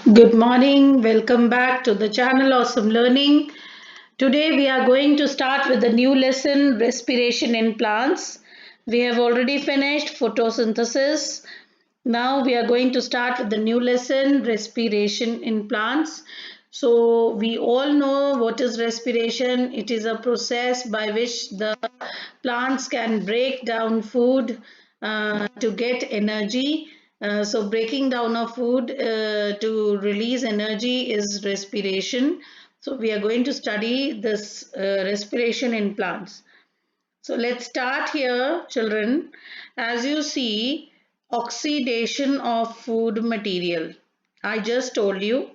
Good morning. Welcome back to the channel Awesome Learning. Today we are going to start with the new lesson respiration in plants. We have already finished photosynthesis. Now we are going to start with the new lesson respiration in plants. So we all know what is respiration. It is a process by which the plants can break down food to get energy. So breaking down of food to release energy is respiration. So we are going to study this respiration in plants. So let's start here, children. As you see, oxidation of food material. I just told you,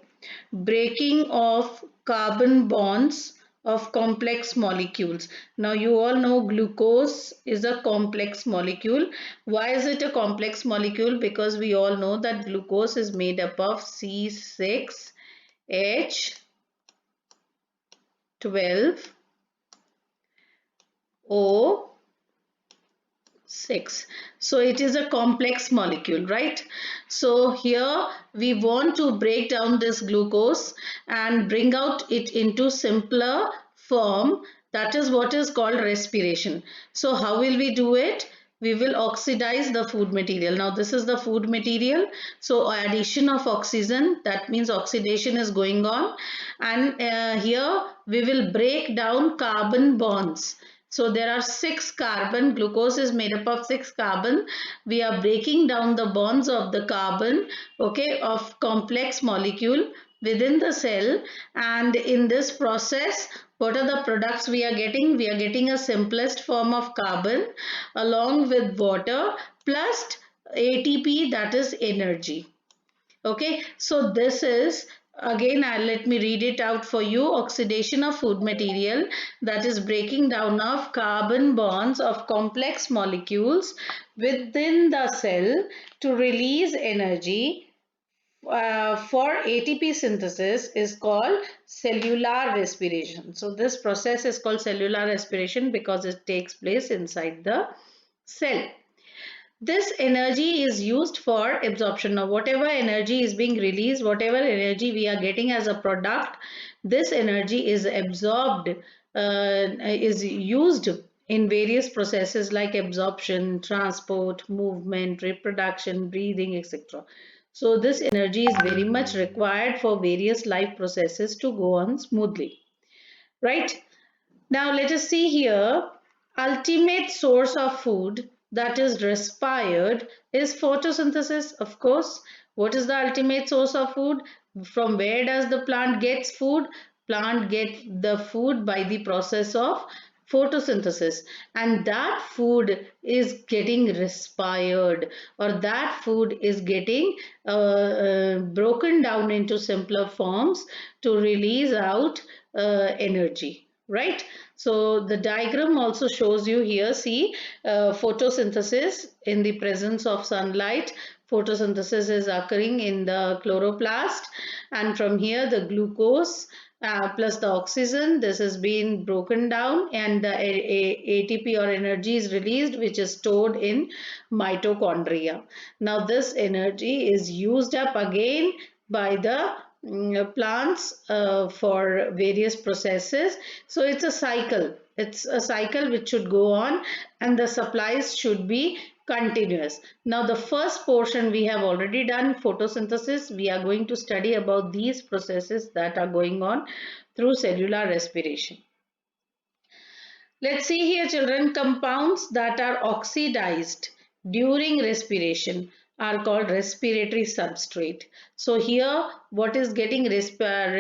breaking of carbon bonds of complex molecules. Now you all know glucose is a complex molecule. Why is it a complex molecule? Because we all know that glucose is made up of C6H12O 6. So it is a complex molecule, right? So here we want to break down this glucose and bring out it into simpler form. That is what is called respiration. So how will we do it? We will oxidize the food material. Now this is the food material. So addition of oxygen, that means oxidation is going on. And here we will break down carbon bonds. So there are 6 carbon. Glucose is made up of 6 carbon. We are breaking down the bonds of the carbon, okay, of complex molecule within the cell. And in this process, what are the products we are getting? We are getting a simplest form of carbon along with water plus ATP, that is energy. Okay, so this is again, let me read it out for you. Oxidation of food material, that is breaking down of carbon bonds of complex molecules within the cell to release energy for ATP synthesis, is called cellular respiration. So this process is called cellular respiration because it takes place inside the cell. This energy is used for absorption. Now whatever energy is being released, whatever energy we are getting as a product, this energy is absorbed, is used in various processes like absorption, transport, movement, reproduction, breathing, etc. So this energy is very much required for various life processes to go on smoothly, right? Now let us see here. Ultimate source of food that is respired is photosynthesis, of course. What is the ultimate source of food? From where does the plant gets food? Plant gets the food by the process of photosynthesis, and that food is getting respired, or that food is getting broken down into simpler forms to release out energy, right? So the diagram also shows you here, see, photosynthesis in the presence of sunlight. Photosynthesis is occurring in the chloroplast, and from here the glucose plus the oxygen, this is being broken down, and the ATP or energy is released, which is stored in mitochondria. Now this energy is used up again by the plants for various processes. So it's a cycle. It's a cycle which should go on, and the supplies should be continuous. Now the first portion we have already done, photosynthesis. We are going to study about these processes that are going on through cellular respiration. Let's see here, children. Compounds that are oxidized during respiration are called respiratory substrate. So here what is getting respired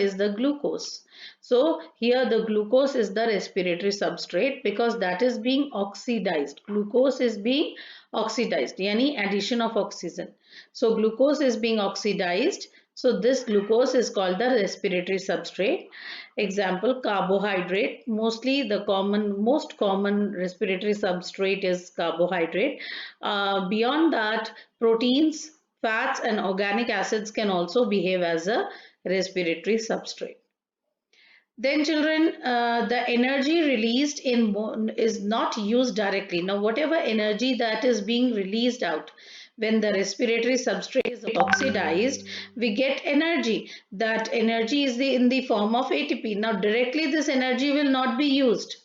is the glucose. So here the glucose is the respiratory substrate because that is being oxidized. Glucose is being oxidized, yani addition of oxygen. So glucose is being oxidized. So this glucose is called the respiratory substrate. Example, carbohydrate. Mostly the most common respiratory substrate is carbohydrate. Beyond that, proteins, fats and organic acids can also behave as a respiratory substrate. Then children, the energy released in is not used directly. Now whatever energy that is being released out, When the respiratory substrate is oxidized, we get energy. That energy is in the form of ATP. Now, directly this energy will not be used.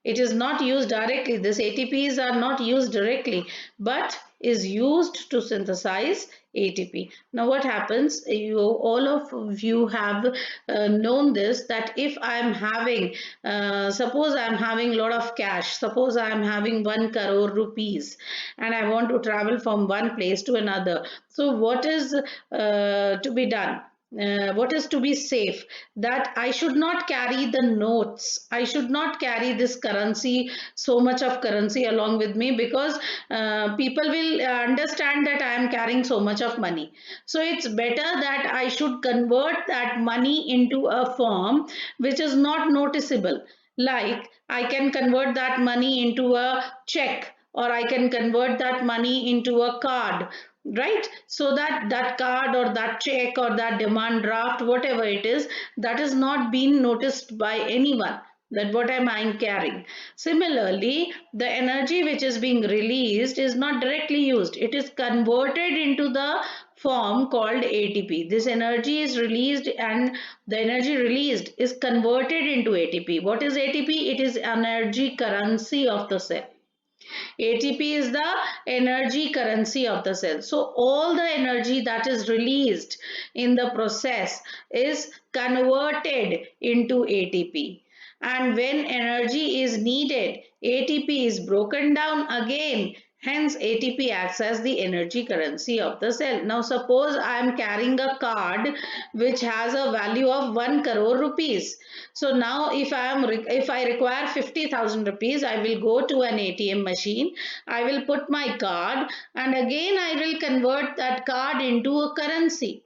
It is not used directly. This ATPs are not used directly, but is used to synthesize ATP. Now what happens, all of you have known this, that if I am having, suppose I am having a lot of cash, suppose I am having 1 crore rupees and I want to travel from one place to another. So what is to be done? What is to be safe, that I should not carry the notes, I should not carry this currency, so much of currency along with me, because people will understand that I am carrying so much of money. So it's better that I should convert that money into a form which is not noticeable, like I can convert that money into a check, or I can convert that money into a card, right? So that that card or that check or that demand draft, whatever it is, that is not being noticed by anyone, that what am I carrying. Similarly, the energy which is being released is not directly used, it is converted into the form called ATP. This energy is released, and the energy released is converted into ATP. What is ATP? It is energy currency of the cell. ATP is the energy currency of the cell. So all the energy that is released in the process is converted into ATP. And when energy is needed, ATP is broken down again. Hence, ATP acts as the energy currency of the cell. Now, suppose I am carrying a card which has a value of 1 crore rupees. So now if I require 50,000 rupees, I will go to an ATM machine, I will put my card, and again I will convert that card into a currency.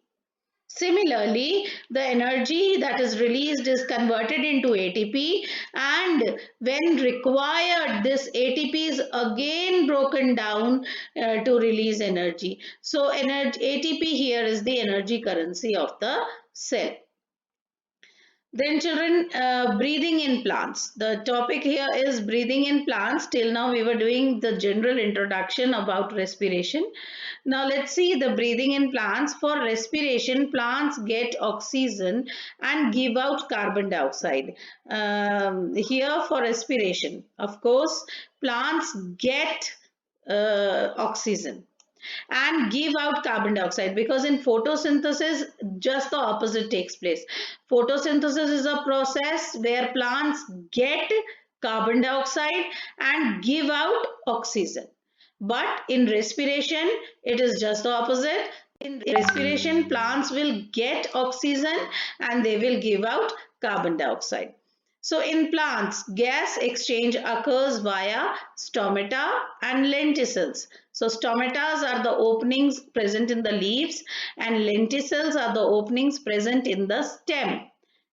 Similarly, the energy that is released is converted into ATP, and when required, this ATP is again broken down to release energy. So ATP here is the energy currency of the cell. Then children, breathing in plants. The topic here is breathing in plants. Till now we were doing the general introduction about respiration. Now let's see the breathing in plants. For respiration, plants get oxygen and give out carbon dioxide. Here for respiration, of course, plants get oxygen and give out carbon dioxide, because in photosynthesis just the opposite takes place. Photosynthesis is a process where plants get carbon dioxide and give out oxygen, but in respiration it is just the opposite. In respiration, plants will get oxygen and they will give out carbon dioxide. So in plants, gas exchange occurs via stomata and lenticels. So stomatas are the openings present in the leaves, and lenticels are the openings present in the stem.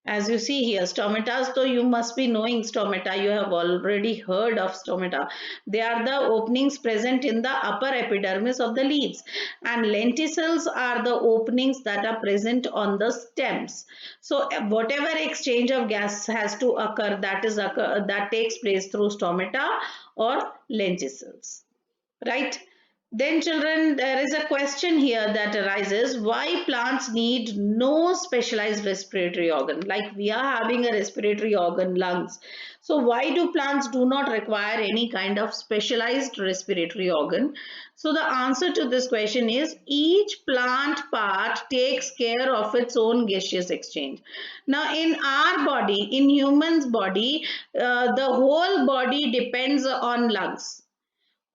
As you see here, stomatas, so you must be knowing stomata, you have already heard of stomata. They are the openings present in the upper epidermis of the leaves, and lenticels are the openings that are present on the stems. So whatever exchange of gas has to occur, that takes place through stomata or lenticels, right? Then children, there is a question here that arises, why plants need no specialized respiratory organ? Like we are having a respiratory organ, lungs. So why do plants do not require any kind of specialized respiratory organ? So the answer to this question is, each plant part takes care of its own gaseous exchange. Now in our body, in humans body, the whole body depends on lungs.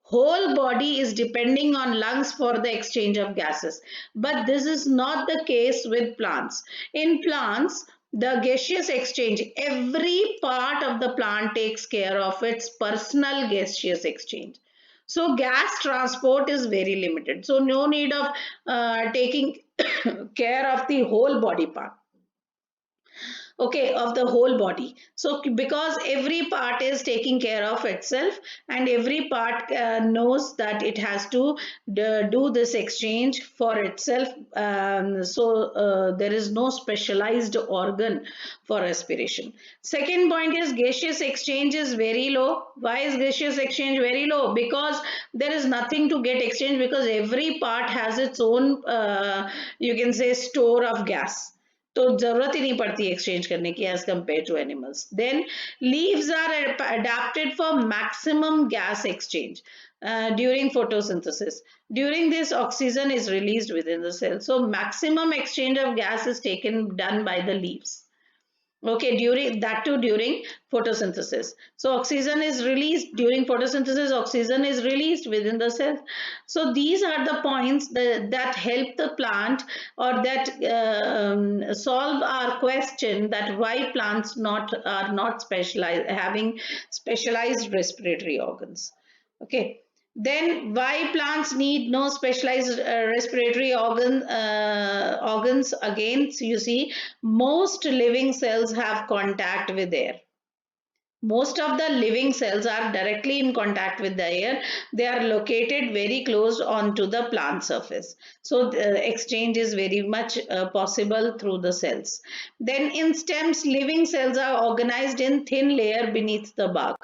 Whole body is depending on lungs for the exchange of gases, but this is not the case with plants. In plants, the gaseous exchange, every part of the plant takes care of its personal gaseous exchange. So gas transport is very limited, so no need of taking care of the whole body part. okay, of the whole body. So because every part is taking care of itself, and every part knows that it has to do this exchange for itself. There is no specialized organ for respiration. Second point is gaseous exchange is very low. Why is gaseous exchange very low? Because there is nothing to get exchanged, because every part has its own you can say store of gas. तो जरूरत ही नहीं पड़ती exchange करने की as compare to animals. Then leaves are adapted for maximum gas exchange during photosynthesis. During this, oxygen is released within the cell, so maximum exchange of gas is taken done by the leaves. Okay, during that too, during photosynthesis. So oxygen is released during photosynthesis, oxygen is released within the cell. So these are the points that help the plant, or that solve our question that why plants are not specialized, having specialized respiratory organs. Okay. Then why plants need no specialized respiratory organs? Again, so you see, most living cells have contact with air. Most of the living cells are directly in contact with the air. They are located very close onto the plant surface. So the exchange is very much possible through the cells. Then in stems, living cells are organized in thin layer beneath the bark.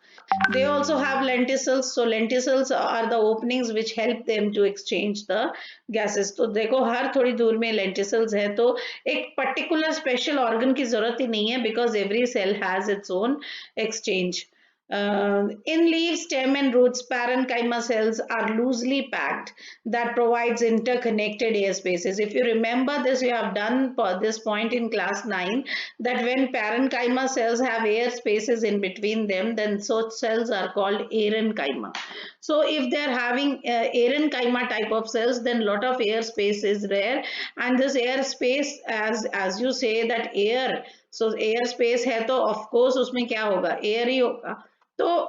They also have lenticels. So lenticels are the openings which help them to exchange the gases. तो देखो हर थोड़ी दूर में lenticels है, तो एक particular special organ की जरूरत ही नहीं है, because every cell has its own exchange. In leaves, stem and roots, parenchyma cells are loosely packed. That provides interconnected air spaces. If you remember this, you have done this point in class 9, that when parenchyma cells have air spaces in between them, then such cells are called aerenchyma. So if they are having aerenchyma type of cells, then lot of air space is there, and this air space, as you say that air, so air space है तो of course उसमें क्या होगा, air ही होगा. तो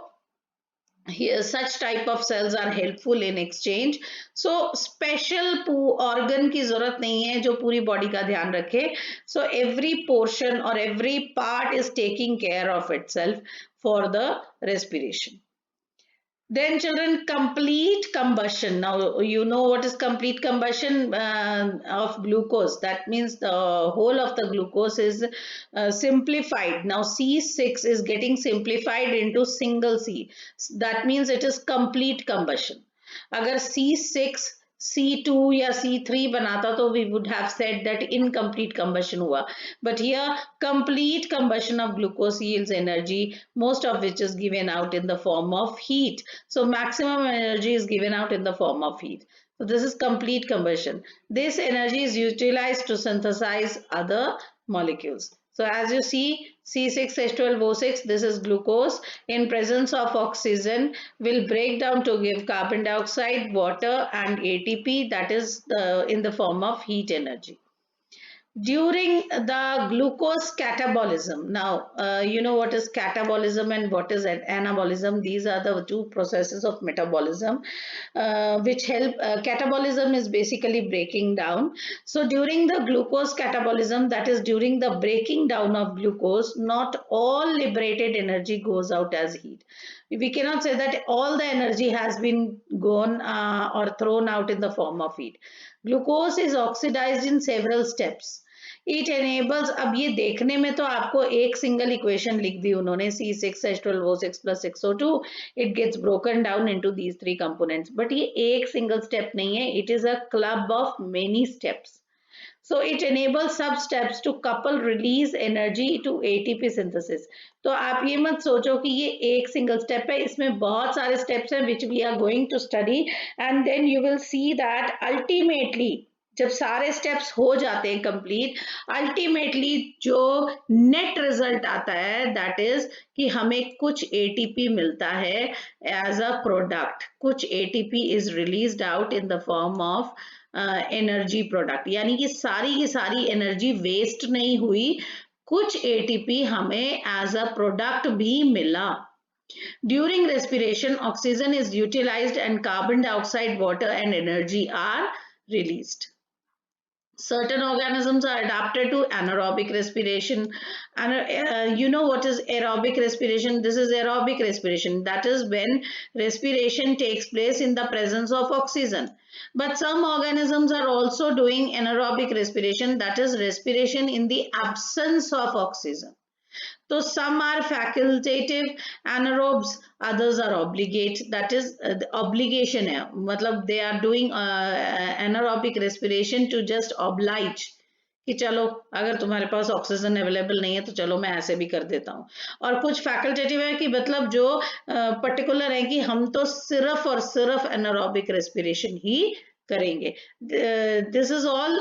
here such type of cells are helpful in exchange. So special organ की जरूरत नहीं है जो पूरी body का ध्यान रखे. So every portion or every part is taking care of itself for the respiration. Then children, complete combustion. Now you know what is complete combustion of glucose. That means the whole of the glucose is simplified. Now C6 is getting simplified into single C. That means it is complete combustion. अगर C6 C2 या C3 बनाता तो we would have said that incomplete combustion हुआ. But here complete combustion of glucose yields energy, most of which is given out in the form of heat. So maximum energy is given out in the form of heat. So this is complete combustion. This energy is utilized to synthesize other molecules. So as you see, C6H12O6, this is glucose, in presence of oxygen will break down to give carbon dioxide, water and ATP, that is in the form of heat energy. During the glucose catabolism, now you know what is catabolism and what is anabolism. These are the two processes of metabolism which help. Catabolism is basically breaking down. So during the glucose catabolism, that is during the breaking down of glucose, not all liberated energy goes out as heat. We cannot say that all the energy has been gone or thrown out in the form of heat. Glucose is oxidized in several steps. It enables. अब ये देखने में तो आपको एक single equation लिख दी उन्होंने, C6H12O6 plus 6O2, it gets broken down into these three components, but ये एक सिंगल स्टेप नहीं है, it is a club of many steps. So it enables sub steps to couple release energy to ATP synthesis. तो आप ये मत सोचो कि ये एक सिंगल स्टेप है, इसमें बहुत सारे स्टेप्स हैं which we are going to study, and then you will see that ultimately जब सारे स्टेप्स हो जाते हैं कंप्लीट, अल्टीमेटली जो नेट रिजल्ट आता है दैट इज कि हमें कुछ एटीपी मिलता है एज अ प्रोडक्ट. कुछ ATP is released out in the form of energy product, यानी कि सारी की सारी एनर्जी वेस्ट नहीं हुई, कुछ एटीपी हमें एज अ प्रोडक्ट भी मिला. During respiration, oxygen is utilized and carbon dioxide, water and energy are released. Certain organisms are adapted to anaerobic respiration. And you know what is aerobic respiration? This is aerobic respiration. That is when respiration takes place in the presence of oxygen. But some organisms are also doing anaerobic respiration, that is respiration in the absence of oxygen. So some are facultative anaerobes, others are obligate. That is the obligation है. मतलब they are doing anaerobic respiration to just oblige कि चलो अगर तुम्हारे पास oxygen available नहीं है तो चलो मैं ऐसे भी कर देता हूँ. और कुछ फैकल्टेटिव है कि मतलब जो पर्टिकुलर है कि हम तो सिर्फ और सिर्फ एनारोबिक रेस्पिरेशन ही करेंगे. This is all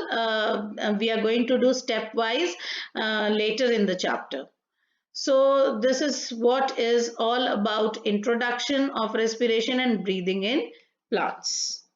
we are going to do step wise later in the chapter. So this is what is all about introduction of respiration and breathing in plants.